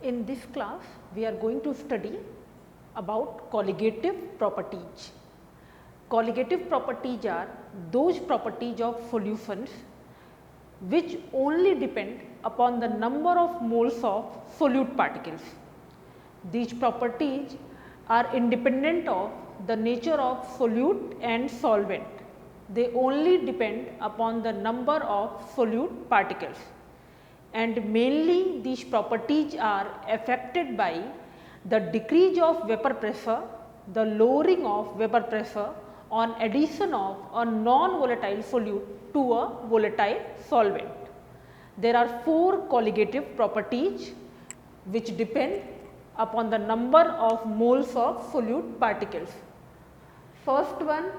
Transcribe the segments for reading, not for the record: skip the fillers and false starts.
In this class, we are going to study about colligative properties. Colligative properties are those properties of solutions which only depend upon the number of moles of solute particles. These properties are independent of the nature of solute and solvent. They only depend upon the number of solute particles, and mainly these properties are affected by the decrease of vapor pressure, the lowering of vapor pressure on addition of a non-volatile solute to a volatile solvent. There are 4 colligative properties which depend upon the number of moles of solute particles. First one,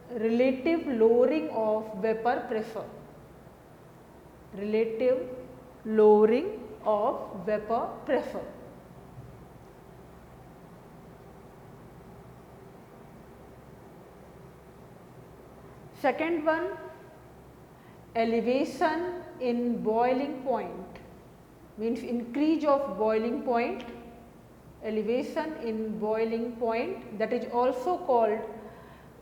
relative lowering of vapor pressure. Relative lowering of vapor pressure. Second one, elevation in boiling point, means increase of boiling point, elevation in boiling point, that is also called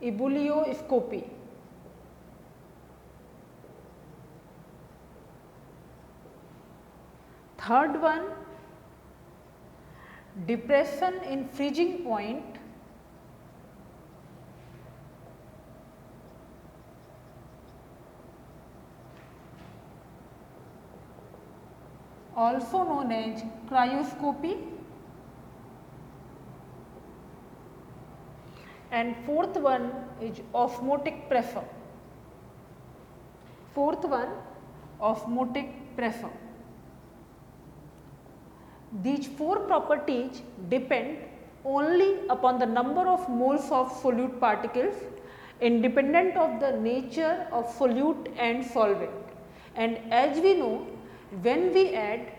ebullioscopy. Third one, depression in freezing point, also known as cryoscopy. And fourth one is osmotic pressure. Fourth one, osmotic pressure. These 4 properties depend only upon the number of moles of solute particles, independent of the nature of solute and solvent. And as we know, when we add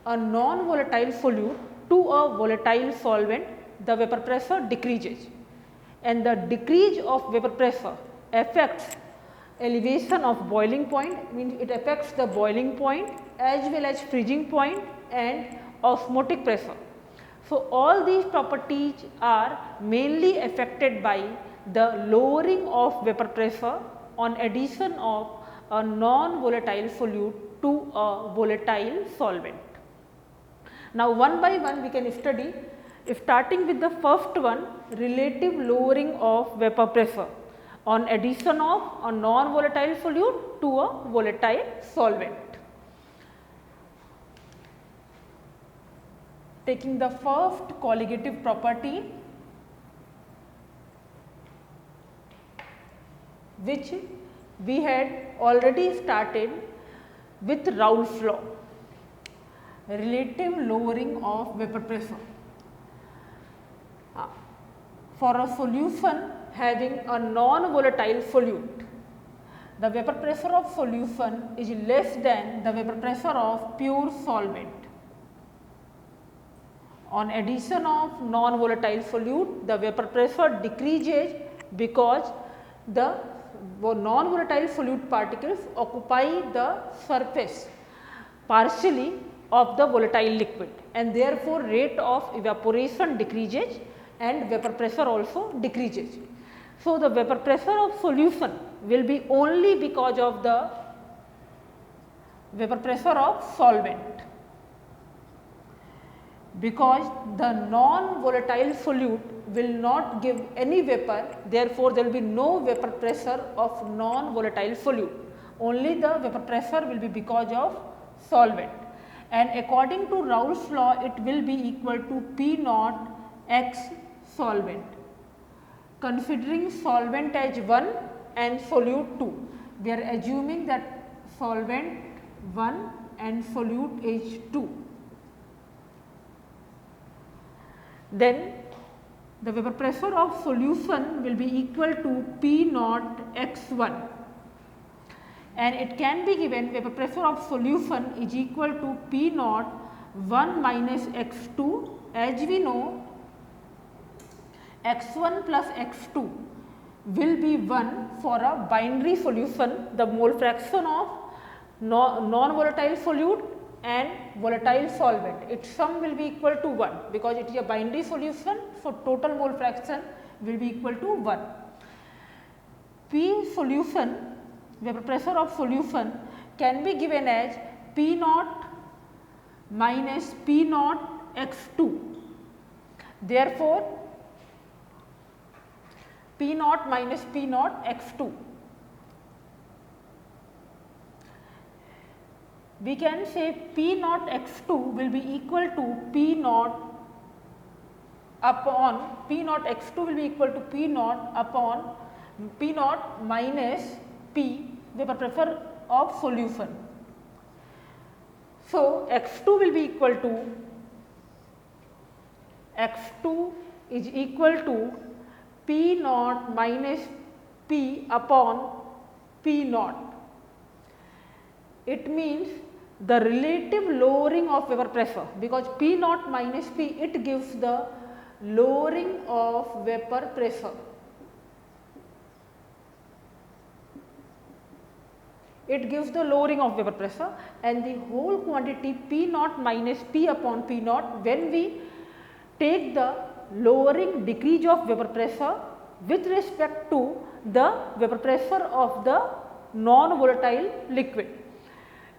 a non-volatile solute to a volatile solvent, the vapor pressure decreases, and the decrease of vapor pressure affects elevation of boiling point, means it affects the boiling point as well as freezing point and osmotic pressure. So, all these properties are mainly affected by the lowering of vapor pressure on addition of a non-volatile solute to a volatile solvent. Now, one by one we can study, starting with the first one, relative lowering of vapor pressure on addition of a non-volatile solute to a volatile solvent. Taking the first colligative property, which we had already started with Raoult's law, relative lowering of vapor pressure. For a solution having a non-volatile solute, the vapor pressure of solution is less than the vapor pressure of pure solvent. On addition of non-volatile solute, the vapor pressure decreases because the non-volatile solute particles occupy the surface partially of the volatile liquid, and therefore rate of evaporation decreases and vapor pressure also decreases. So, the vapor pressure of solution will be only because of the vapor pressure of solvent, because the non-volatile solute will not give any vapor, therefore, there will be no vapor pressure of non-volatile solute, only the vapor pressure will be because of solvent, and according to Raoult's law it will be equal to P naught x solvent, considering solvent as 1 and solute 2. We are assuming that solvent 1 and solute is 2. Then the vapor pressure of solution will be equal to P naught x1, and it can be given vapor pressure of solution is equal to P naught 1 minus x2. As we know, x1 plus x2 will be 1 for a binary solution. The mole fraction of non-volatile solute and volatile solvent, its sum will be equal to 1 because it is a binary solution. So, total mole fraction will be equal to 1. P solution, vapor pressure of solution can be given as P naught minus P naught x 2. Therefore, P naught minus P naught x 2. We can say P naught x 2 will be equal to P naught upon P naught x 2 will be equal to P naught upon P naught minus P vapor pressure of solution. So, x 2 will be equal to x 2 is equal to P naught minus P upon P naught. It means the relative lowering of vapor pressure, because P naught minus P, it gives the lowering of vapor pressure. It gives the lowering of vapor pressure, and the whole quantity P naught minus P upon P naught, when we take the lowering decrease of vapor pressure with respect to the vapor pressure of the non-volatile liquid,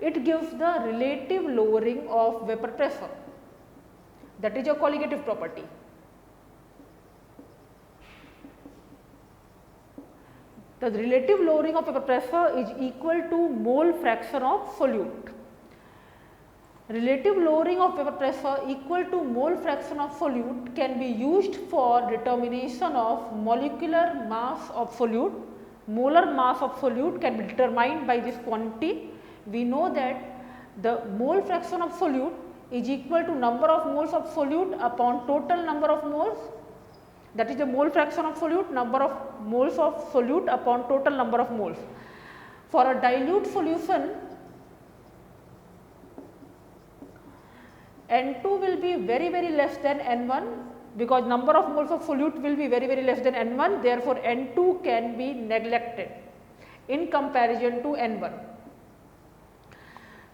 it gives the relative lowering of vapor pressure. That is a colligative property. The relative lowering of vapor pressure is equal to mole fraction of solute. Relative lowering of vapor pressure equal to mole fraction of solute can be used for determination of molecular mass of solute. Molar mass of solute can be determined by this quantity. We know that the mole fraction of solute is equal to number of moles of solute upon total number of moles, that is the mole fraction of solute, number of moles of solute upon total number of moles. For a dilute solution, N2 will be very less than N1, because number of moles of solute will be very less than N1, therefore, N2 can be neglected in comparison to N1.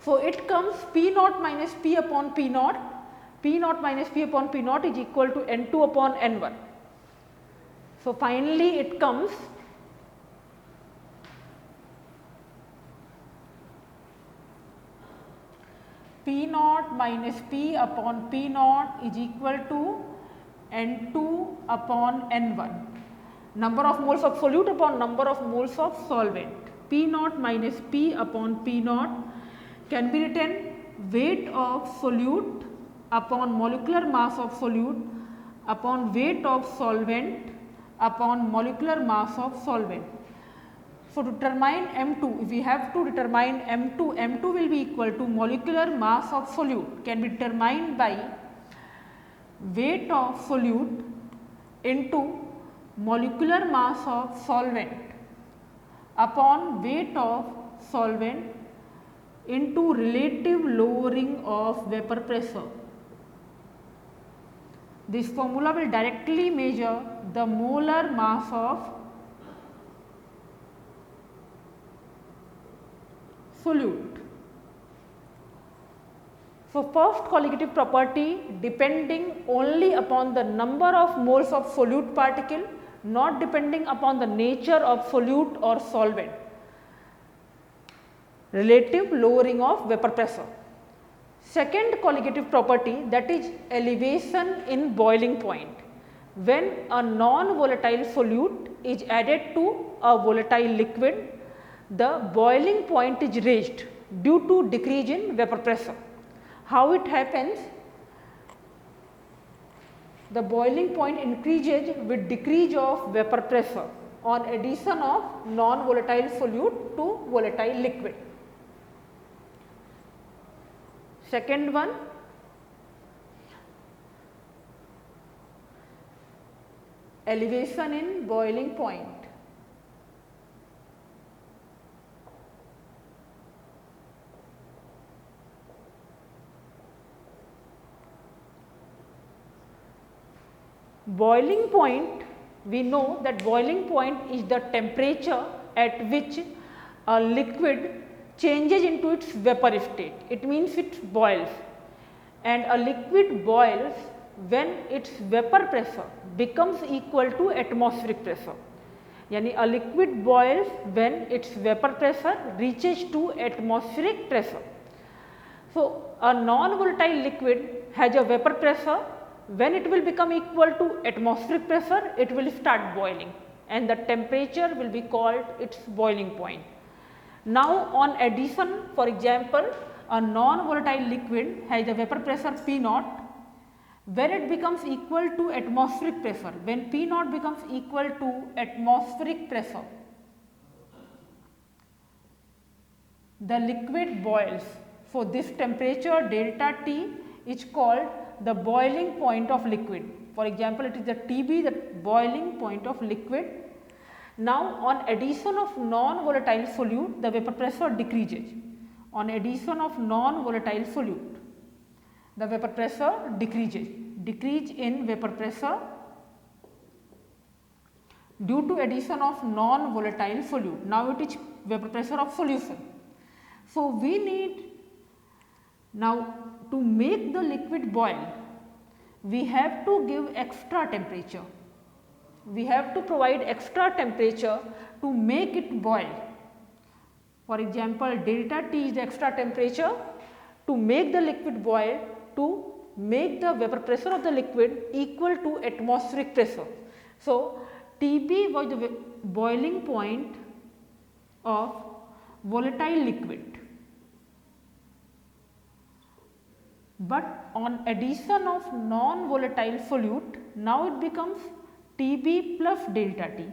So, it comes P naught minus P upon P naught, P naught minus P upon P naught is equal to N2 upon N1. So, finally, it comes P naught minus P upon P naught is equal to N2 upon N1, number of moles of solute upon number of moles of solvent. P naught minus P upon P naught can be written weight of solute upon molecular mass of solute upon weight of solvent upon molecular mass of solvent. So, to determine M2, if we have to determine M2, M2 will be equal to molecular mass of solute, can be determined by weight of solute into molecular mass of solvent upon weight of solvent into relative lowering of vapor pressure. This formula will directly measure the molar mass of solute. So, first colligative property depending only upon the number of moles of solute particle, not depending upon the nature of solute or solvent. Relative lowering of vapor pressure. Second colligative property, that is elevation in boiling point. When a non-volatile solute is added to a volatile liquid, the boiling point is raised due to decrease in vapor pressure. How it happens? The boiling point increases with decrease of vapor pressure on addition of non-volatile solute to volatile liquid. Second one, elevation in boiling point. Boiling point, we know that boiling point is the temperature at which a liquid changes into its vapor state, it means it boils, and a liquid boils when its vapor pressure becomes equal to atmospheric pressure. Yani a liquid boils when its vapor pressure reaches to atmospheric pressure. So, a non-volatile liquid has a vapor pressure. When it will become equal to atmospheric pressure, it will start boiling, and the temperature will be called its boiling point. Now, on addition, for example, a non-volatile liquid has a vapor pressure P naught. When it becomes equal to atmospheric pressure, when P naught becomes equal to atmospheric pressure, the liquid boils. So, this temperature delta T is called the boiling point of liquid. For example, it is the TB, the boiling point of liquid. Now, on addition of non-volatile solute, the vapor pressure decreases. On addition of non-volatile solute, the vapor pressure decreases. Decrease in vapor pressure due to addition of non-volatile solute. Now, it is vapor pressure of solution. So, we need now to make the liquid boil, we have to give extra temperature. We have to provide extra temperature to make it boil. For example, delta T is the extra temperature to make the liquid boil, to make the vapor pressure of the liquid equal to atmospheric pressure. So, TB was the boiling point of volatile liquid. But on addition of non-volatile solute, now it becomes TB plus delta T.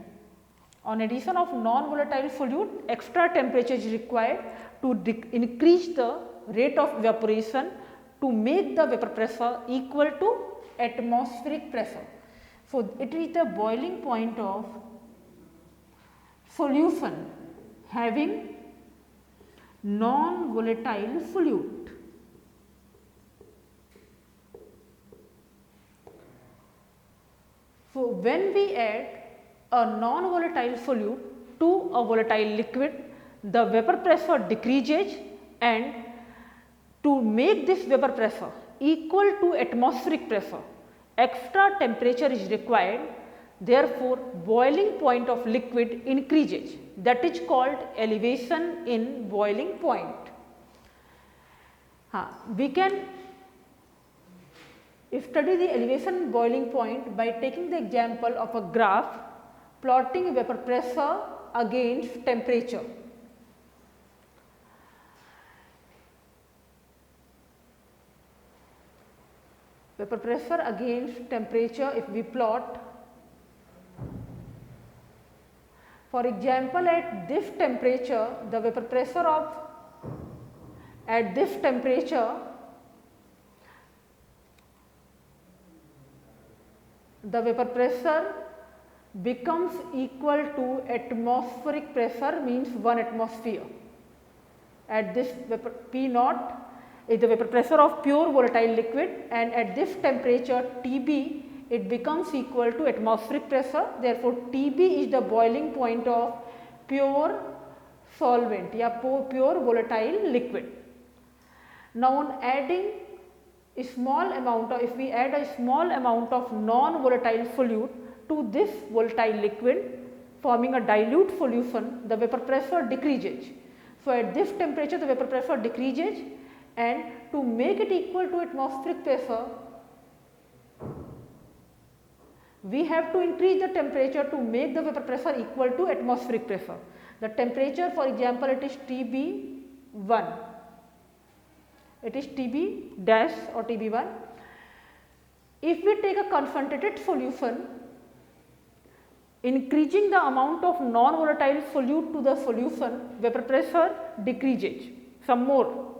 On addition of non-volatile solute, extra temperature is required to increase the rate of evaporation to make the vapor pressure equal to atmospheric pressure. So, it is the boiling point of solution having non-volatile solute. So, when we add a non-volatile solute to a volatile liquid, the vapor pressure decreases, and to make this vapor pressure equal to atmospheric pressure, extra temperature is required. Therefore, boiling point of liquid increases, that is called elevation in boiling point. We can study the elevation boiling point by taking the example of a graph plotting vapor pressure against temperature. Vapor pressure against temperature, if we plot, for example, at this temperature, the vapor pressure of, at this temperature, the vapor pressure becomes equal to atmospheric pressure, means 1 atmosphere. At this vapor P naught is the vapor pressure of pure volatile liquid, and at this temperature TB it becomes equal to atmospheric pressure. Therefore, TB is the boiling point of pure solvent, pure volatile liquid. Now, on adding a small amount of, if we add a small amount of non-volatile solute to this volatile liquid forming a dilute solution, the vapor pressure decreases. So, at this temperature the vapor pressure decreases, and to make it equal to atmospheric pressure, we have to increase the temperature to make the vapor pressure equal to atmospheric pressure. The temperature, for example, it is TB1. It is TB dash or TB1. If we take a concentrated solution, increasing the amount of non-volatile solute to the solution, vapor pressure decreases some more,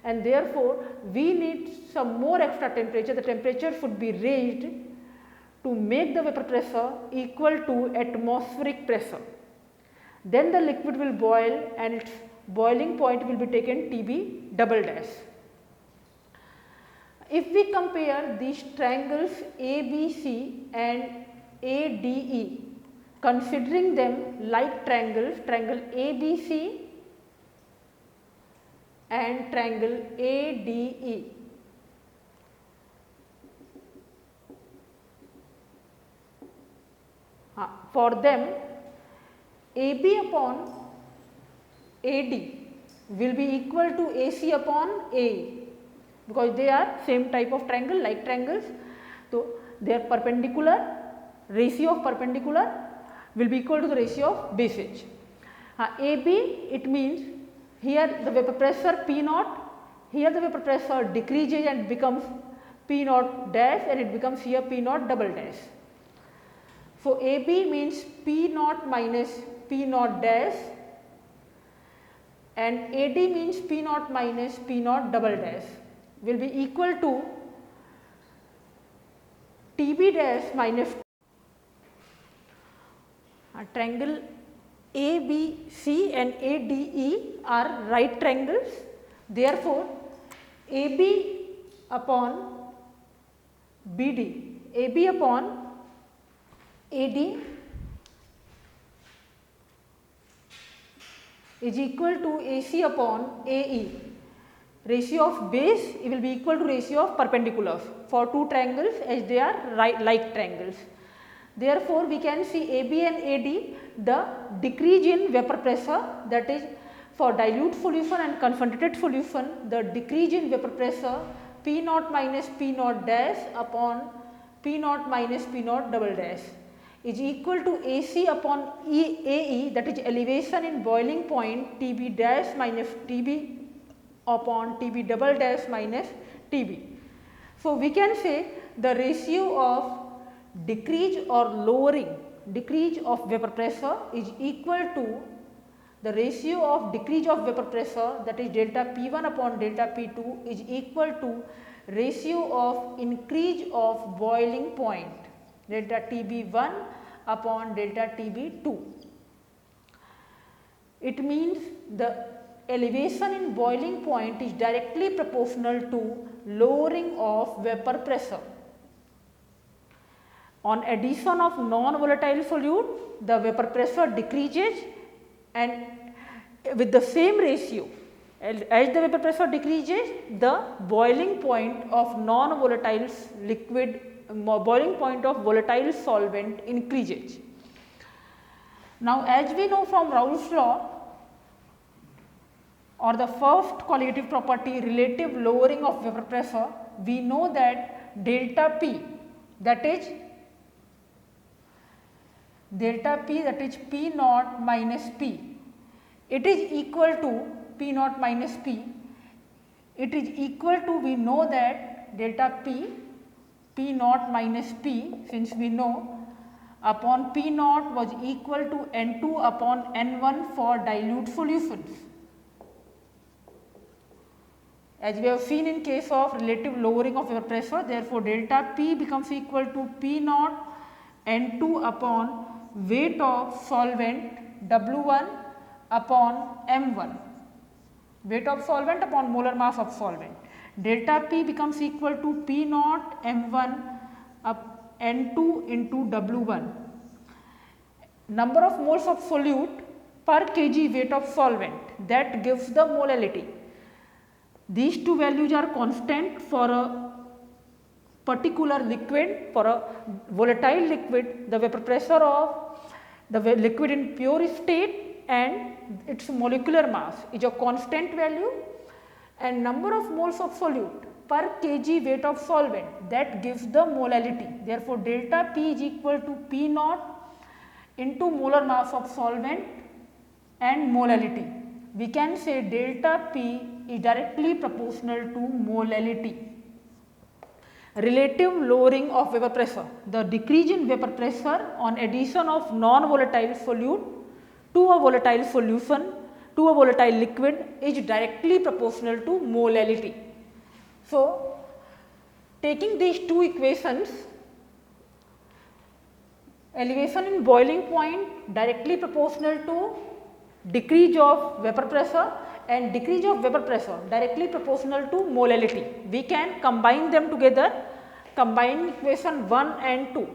and therefore, we need some more extra temperature. The temperature should be raised to make the vapor pressure equal to atmospheric pressure. Then the liquid will boil, and its boiling point will be taken TB double dash. If we compare these triangles ABC and ADE, considering them like triangles, triangle ABC and triangle ADE. For them, AB upon AD will be equal to AC upon AE, because they are same type of triangle, like triangles. So, their perpendicular, ratio of perpendicular will be equal to the ratio of base edge. AB, it means here the vapor pressure P naught, here the vapor pressure decreases and becomes P naught dash, and it becomes here P naught double dash. So, AB means P naught minus P naught dash, and AD means P naught minus P naught double dash will be equal to TB dash minus triangle ABC and ADE are right triangles. Therefore, AB upon BD, AB upon AD is equal to AC upon AE. Ratio of base, it will be equal to ratio of perpendiculars for two triangles, as they are like triangles. Therefore, we can see AB and AD, the decrease in vapor pressure, that is for dilute solution and concentrated solution, the decrease in vapor pressure P naught minus P naught dash upon P naught minus P naught double dash is equal to AC upon AE, that is elevation in boiling point TB dash minus TB upon TB double dash minus TB. So, we can say the ratio of decrease or lowering, decrease of vapor pressure is equal to the ratio of decrease of vapor pressure, that is delta P1 upon delta P2 is equal to ratio of increase of boiling point, delta TB1 upon delta TB2. It means the elevation in boiling point is directly proportional to lowering of vapor pressure. On addition of non-volatile solute, the vapor pressure decreases, and with the same ratio, as the vapor pressure decreases, the boiling point of non-volatile liquid, boiling point of volatile solvent increases. Now, as we know from Raoult's law, or the first colligative property, relative lowering of vapor pressure, we know that delta P, that is P naught minus P, it is equal to P naught minus P, it is equal to, we know that delta P naught minus P, since we know, upon P naught was equal to N2 upon N1 for dilute solutions. As we have seen in case of relative lowering of vapor pressure, therefore, delta P becomes equal to P naught N2 upon weight of solvent W1 upon M1, weight of solvent upon molar mass of solvent. Delta P becomes equal to P naught M1 up N2 into W1. Number of moles of solute per kg weight of solvent, that gives the molality. These two values are constant for a particular liquid. For a volatile liquid, the vapor pressure of the liquid in pure state and its molecular mass is a constant value, and number of moles of solute per kg weight of solvent, that gives the molality. Therefore, delta P is equal to P naught into molar mass of solvent and molality. We can say delta P is directly proportional to molality. Relative lowering of vapor pressure, the decrease in vapor pressure on addition of non-volatile solute to a volatile solution, to a volatile liquid, is directly proportional to molality. So, taking these two equations, elevation in boiling point directly proportional to decrease of vapor pressure, and decrease of vapor pressure directly proportional to molality. We can combine them together, combine equation 1 and 2.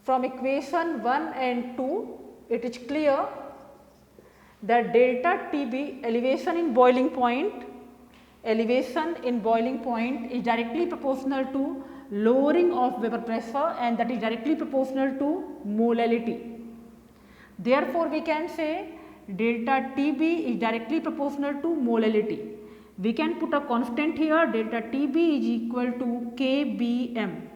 From equation 1 and 2, it is clear the delta TB elevation in boiling point is directly proportional to lowering of vapor pressure, and that is directly proportional to molality. Therefore, we can say delta TB is directly proportional to molality. We can put a constant here, delta TB is equal to kBm.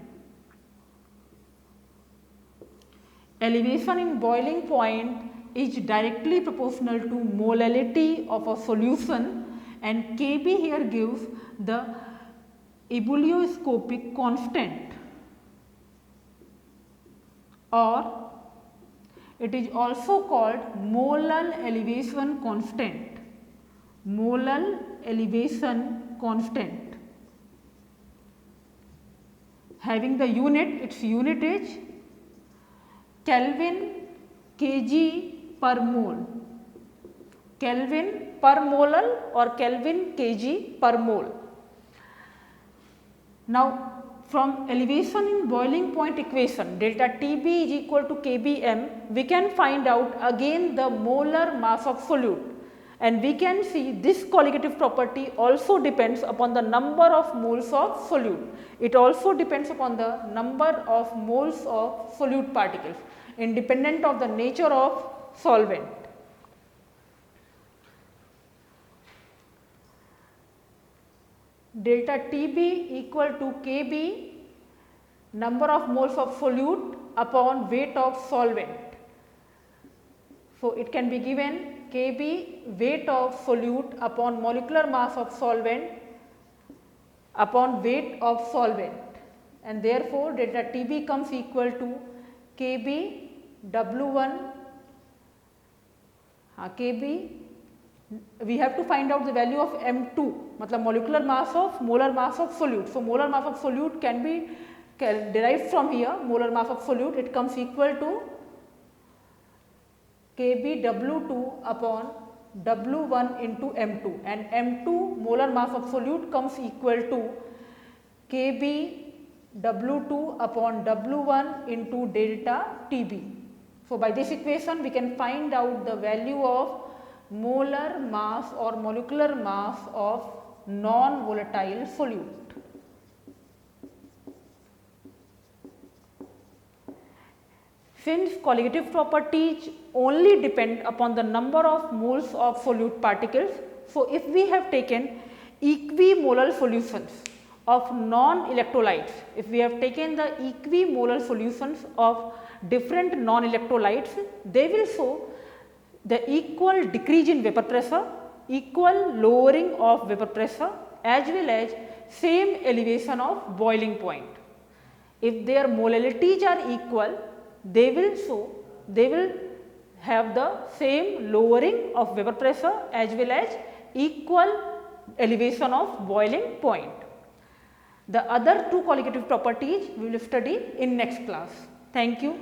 Elevation in boiling point is directly proportional to molality of a solution, and Kb here gives the ebullioscopic constant, or it is also called molar elevation constant. Molar elevation constant, having the unit, its unit is Kelvin kg per mole, Kelvin per molar or Kelvin kg per mole. Now, from elevation in boiling point equation, delta TB is equal to kBm, we can find out again the molar mass of solute, and we can see this colligative property also depends upon the number of moles of solute. It also depends upon the number of moles of solute particles, independent of the nature of solvent. Delta TB equal to Kb, number of moles of solute upon weight of solvent. So, it can be given Kb weight of solute upon molecular mass of solvent upon weight of solvent, and therefore, delta TB comes equal to Kb W1 Kb. We have to find out the value of M2, matlab molecular mass of molar mass of solute. So, molar mass of solute can be derived from here, molar mass of solute, it comes equal to Kb W2 upon W1 into M2, and M2 molar mass of solute comes equal to Kb W2 upon W1 into delta TB. So, by this equation we can find out the value of molar mass or molecular mass of non-volatile solute. Since colligative properties only depend upon the number of moles of solute particles, so if we have taken equimolar solutions of non-electrolytes, if we have taken the equimolar solutions of different non-electrolytes, they will show the equal decrease in vapor pressure, equal lowering of vapor pressure, as well as same elevation of boiling point. If their molalities are equal, they will have the same lowering of vapor pressure as well as equal elevation of boiling point. The other two colligative properties we will study in next class. Thank you.